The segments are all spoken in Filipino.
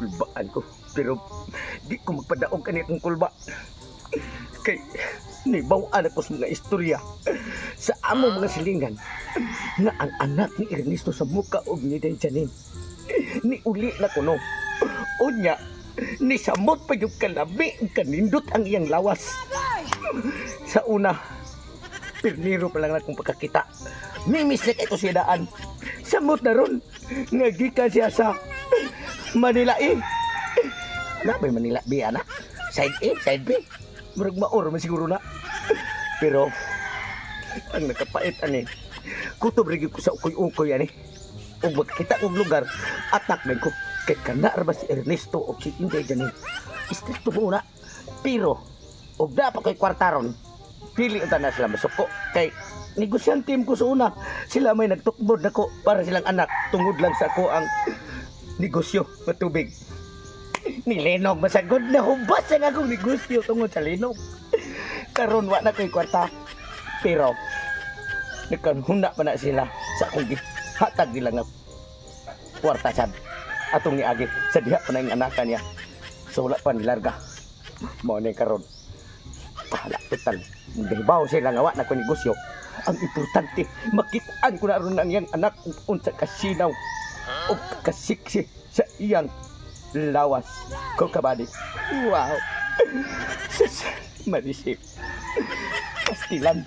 Kulbaan ko, pero di ko magpadaog kanit ng kulba. Kay nibawaan ako sa mga istorya sa among mga silingan na ang anak ni Ernesto sa muka og ni Janine ni uli na kuno. Unya, ni samot pa yung kalabi kanindot ang iyang lawas. Sa una, pirniro pa lang akong pagkakita. Mimis na ito siya daan. Samot na ron, ngagikan siya sa Manila A. Napay Manila B, anak? Side A, side B? Murag maor man siguro na. Pero, ang nakapait, ani, kutob rin ko sa ukoy-ukoy, ani. O magkita kong lugar, atak na ko. Kay kanar ba si Ernesto o si Inday Janine? Istrikto muna. Pero, o da pa ko'y kwartaron, pili ang tanas sila masuko. Kay, negosyantim ko sa una. Sila may nagtukbod na ko para silang anak. Tungod lang sa ko ang negosyo matubig. Nilinog masagod na hubas ang akong negosyo tungod sa linog. Karon wa na ko'y kwarta. Pero, nagkanhuna pa na sila sa akong hatag nila nga kwarta sad. Atong niagi sa diha pa na yung anakan niya. So wala pa nilarga. Mao na karon. Pahala total. Dahibaw sila nga wa na ko negosyo. Ang importante, makitaan ko na ron ang iyang anak unsa kasinaw o kasiksi sa iyang lawas. Ko kabadi. Wow. Sus, manisip. Pastilan.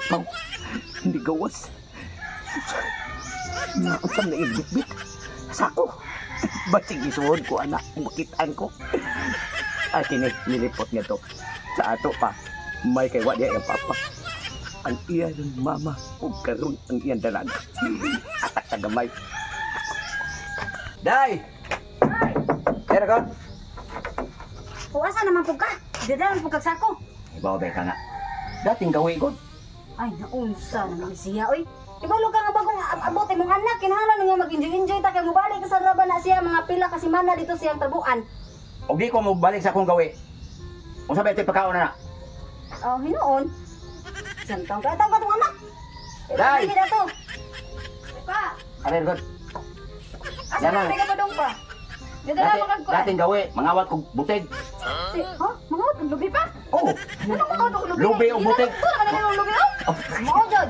Pau, hindi gawas. Nausap na ibit-bit. Sako. Basig isuod ko, anak. Makitaan ko. Ay, kini, nilipot nga to. Sa ato pa, may kay Wadia yung papa. Ang iya ng mama, o karon ang iyang dalaga. Atak tagamay. Day! Kaya ka? Puwasa naman po ka. Dadalan po kagsako. Ibaw ka nga. Dating gawin ko. Ay, naunsa naman siya, oy. Ibalo ka nga bagong abot mong anak. Kinahanglan nga mag-enjoy-enjoy ta kay mubalik ka sa raba na siya mga pila kasi mana dito siyang tabuan. O di ko mo balik sa akong gawin. Kung sabi ito'y pagkaon na na. Oh, hinoon. Santang ka itong katong anak. Day! Hindi na to. Pa! Arin ko. Asa Yan na, lang. hindi ka pa dong pa. Dala mo kag ko. Dating gawin, mangawat kong butig. Ha? Mga utong lubi pa? Oo. Ano mga utong lubi? Lubi o butig. Ito naman yung lubi, oh. Mga jod.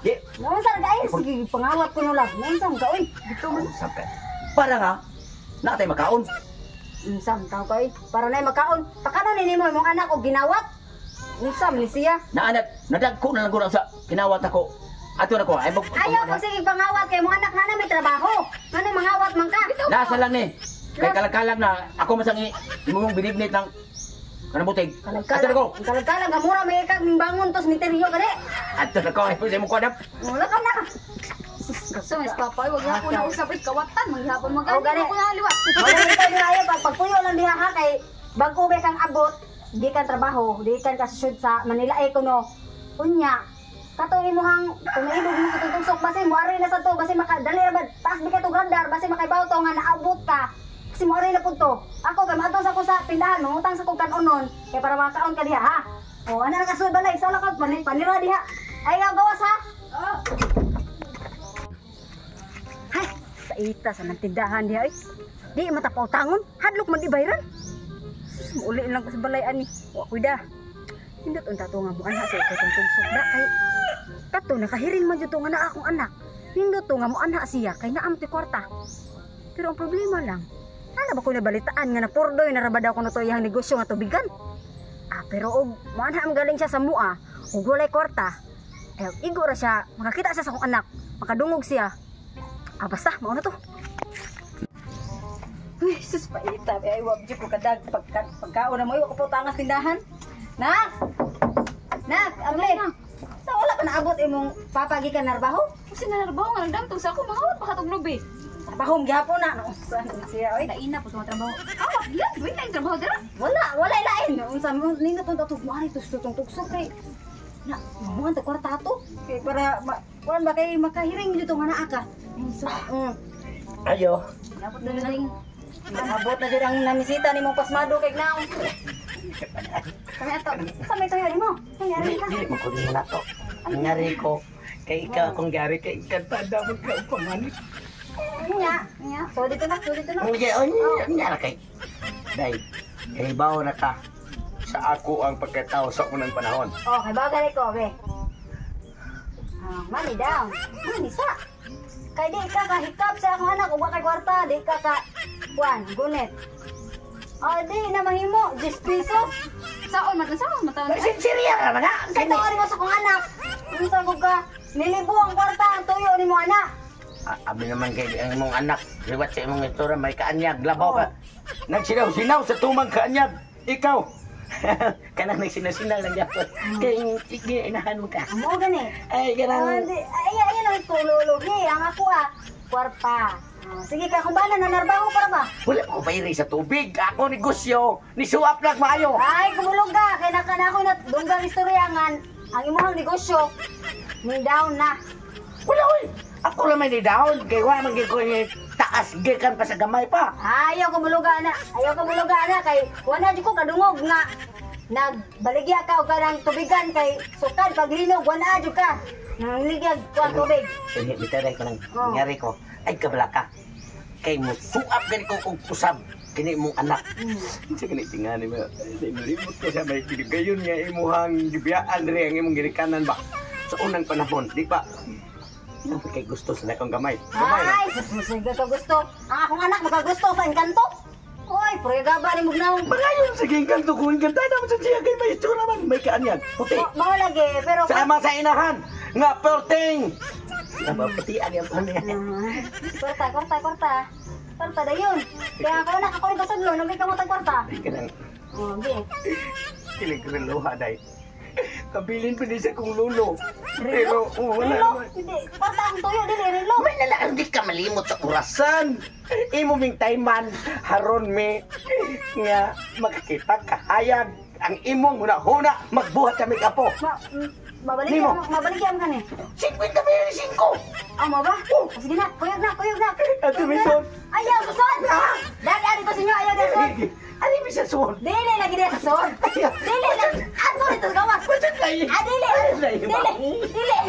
Di. Naunsa na dahil. Sige, pangawat ko nulag. Naunsa mo ka, oy. Dito mo. Sabi. Para nga, nakatay makaon. Unsam tao kay para nay makaon. Pakano nini mo imong anak og ginawat? Unsam ni siya? Naanak, nadagko na lang ko sa kinawat ako. Ato na ko, ay mag... Ayaw ko sige pangawat kay imong anak na may trabaho. Ngano mangawat man ka? Nasa lang ni. Kay kalag-kalag na ako masangi imong binignit ng kanang butig. Ato na ko. Kalag-kalag amura may kag bangon tos misteryo gani. Ato na ko, ay pwede mo kodap. Wala ka na. So, mas papay, wag na ako na usap it kawatan, maghihapon Oh, maganda gani. ako na liwat. Wala ni tayo ayo pagpuyo lang diha ha kay bago ba kang abot, di kan trabaho, di kan ka shoot sa Manila ay kuno. Unya, kato imuhang kung naibog mo sa tugsok basi mo ari na sa to basi makadali ra ba taas di ka to gandar basi makaibaw to nga naabot ka. Kasi mo ari na punto. Ako kay maadto sa ko sa tindahan, mangutang sa kog kanon kay para makaon ka diha ha. O ana na kasulod balay, sala ka panira diha. Ay gawas ha. Oh. Hay, sa ita sa nang tindahan diha ay. Di matapaw tangon, hadlok man di bayran. Uli lang ko sa balay ani. Wa kuida. Hindot unta to nga mo ana sa ikatong tugsok da kay kato nakahiring man jud to nga na akong anak. Hindot to nga mo ana siya kay naam ti kwarta. Pero ang problema lang, ana ba ko nabalitaan nga napurdoy na rabada ko na to iyang negosyo nga tubigan. Pero og mo ana am galing siya sa mua, ug walay kwarta. Igo ra siya, makakita siya sa akong anak, makadungog siya. Basta, mauna to. Uy, sus paita. Ay, wab dyan ko kadag. Pagkaon na mo, iwa ko po tangas tindahan. Nak! Nak, Arlen! Sa wala ka naabot imong papagi ka narbaho? Kasi nanarbaho nga nagdamtog sa ako, mangawat pa katong lubi. Trabaho gyapon na. Saan siya, oy? Laina po sa mga trabaho. Awak, yan, gawin na yung trabaho dira. Wala lain. Unsa mo nindot unta tug mari tutong tugsok kay. Na, mo ang kwarta to. Kay para kuan ba kay makahiring jud nga naa ka. Ayo. Dapat na rin. Abot na jud ang namisita ni mong pasmado kay naong. Kami ato. Sa may tayo mo. Nangyari ka. Dili mo ko din na to. Nangyari ko, Kay ikaw akong gari kay kantada mo ka pamanit. Nya. So dito na. Okay, nya ra kay. Day, kay bawo na ka. Sa ako ang pagkatao sa unang panahon. Okay, bagay ko, be. Money down. Money sa. Kay di ka kahikap sa akong anak ug wa kay kwarta, di ka gunit. Di na mahimo 10 pesos. Saon man taon. Sinsiriya ka na nga. Sa tuwa mo sa akong anak. Unsa ko ka nilibo ang kwarta ang tuyo ni mo anak. Abi naman kay ang imong anak, liwat sa imong istorya may kaanyag, labaw ka. Nagsinaw-sinaw sa tumang kaanyag. Ikaw. Kanang nagsinaw-sinaw lang yapon. Kay sige inahan mo ka. Amo gani. Ay ganang Ay ang tululog ni ang ako kwarta. Sige ka kung bala nanarbaho para ba? wala ko bayri sa tubig. Ako negosyo, ni suwap lang maayo. Ay kumulog ka kay nakanako na dunggang istoryangan ang imong negosyo. Ni down na. Wala oy. Ako lang may nidaon kay wa man gyud ko ni taas gikan pa sa gamay pa. Ayaw ko muluga na kay wala jud ko kadungog nga nagbaligya ka og kanang tubigan kay sukad pag linog wala jud ka. Nangligyag ko ang tubig. Sige, bitaray ko nang Oh. nangyari ko. Ay kabala ka. Kay mo suap gani ko kung usab kini mong anak. Sige ni tingani mo. Limot ka sa may gayon nga imuhang gibiyaan diri ang imong girikanan ba. Sa unang panahon, di ba? Kay gusto sa akong gamay. Gamay na. Ay, sige ka gusto. Ang akong anak makagusto sa engkanto. Oy, pregaba ni mugnaw. Bangayon sa gingkan to kung kanta naman sa siya kay may istura man may kaanyag. Puti. Mao lagi pero Sama sa inahan nga perting. Sama puti ang yung pamilya. Kwarta. Kwarta dayon. Kaya ako anak ako rin kasudlo, nabig ka mo tag kwarta. Di ka nang Okay. kilig ko ng luha day. Kabilin pa din sa kong lulo. Pero wala Rilo, naman. hindi. Kwarta ang tuyo, dili, Rilo. May nalaan di ka malimot sa orasan. Imo ming tayman haron me nga makakita kahayag ang imong huna-huna magbuhat kami kapo. Mabalik yan ka ni. 50 million 5. Amo ba? Sige na, kuyog na. Ato may son. Ayaw, susod! Dali ko sa inyo, ayaw na son. Ano yung bisa son? Dili lagi din sa son. Dili lang. Ato nito sa gawas. Ba't ang layo? Dili.